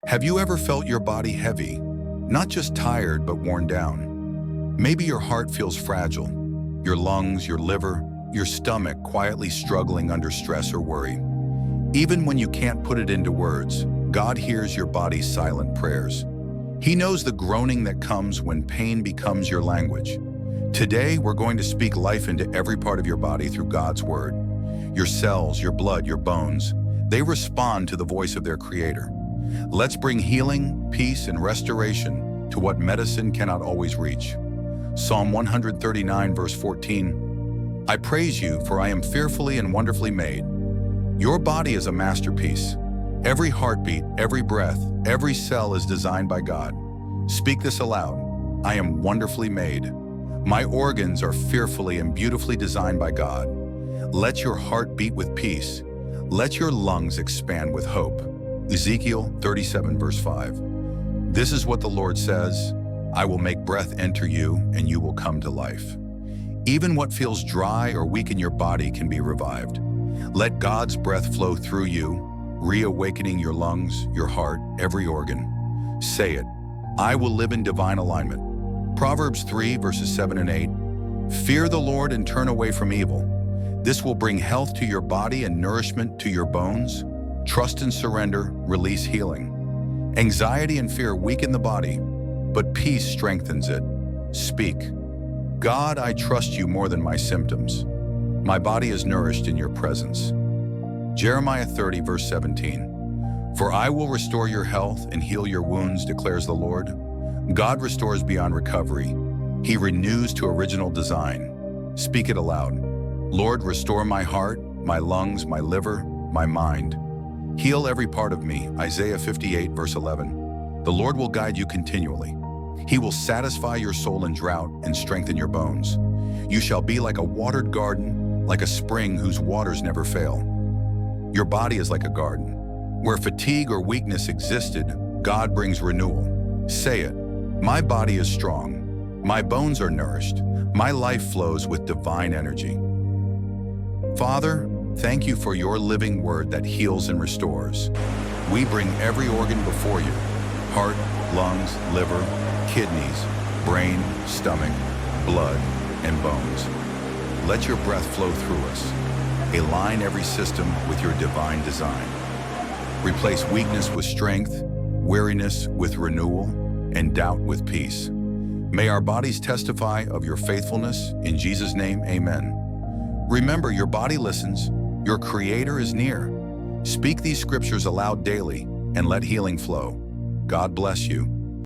Have you ever felt your body heavy? Not just tired, but worn down. Maybe your heart feels fragile. Your lungs, your liver, your stomach quietly struggling under stress or worry. Even when you can't put it into words, God hears your body's silent prayers. He knows the groaning that comes when pain becomes your language. Today, we're going to speak life into every part of your body through God's word. Your cells, your blood, your bones, they respond to the voice of their Creator. Let's bring healing, peace, and restoration to what medicine cannot always reach. Psalm 139, verse 14. I praise you, for I am fearfully and wonderfully made. Your body is a masterpiece. Every heartbeat, every breath, every cell is designed by God. Speak this aloud. I am wonderfully made. My organs are fearfully and beautifully designed by God. Let your heart beat with peace. Let your lungs expand with hope. Ezekiel 37, verse 5. This is what the Lord says, I will make breath enter you, and you will come to life. Even what feels dry or weak in your body can be revived. Let God's breath flow through you, reawakening your lungs, your heart, every organ. Say it, I will live in divine alignment. Proverbs 3, verses 7 and 8. Fear the Lord and turn away from evil. This will bring health to your body and nourishment to your bones. Trust and surrender, release healing. Anxiety and fear weaken the body, but peace strengthens it. Speak. God, I trust you more than my symptoms. My body is nourished in your presence. Jeremiah 30, verse 17. For I will restore your health and heal your wounds, declares the Lord. God restores beyond recovery. He renews to original design. Speak it aloud. Lord, restore my heart, my lungs, my liver, my mind. Heal every part of me, Isaiah 58, verse 11. The Lord will guide you continually. He will satisfy your soul in drought and strengthen your bones. You shall be like a watered garden, like a spring whose waters never fail. Your body is like a garden. Where fatigue or weakness existed, God brings renewal. Say it, my body is strong. My bones are nourished. My life flows with divine energy. Father, thank you for your living word that heals and restores. We bring every organ before you, heart, lungs, liver, kidneys, brain, stomach, blood, and bones. Let your breath flow through us. Align every system with your divine design. Replace weakness with strength, weariness with renewal, and doubt with peace. May our bodies testify of your faithfulness. In Jesus' name, amen. Remember, your body listens. Your Creator is near. Speak these scriptures aloud daily and let healing flow. God bless you.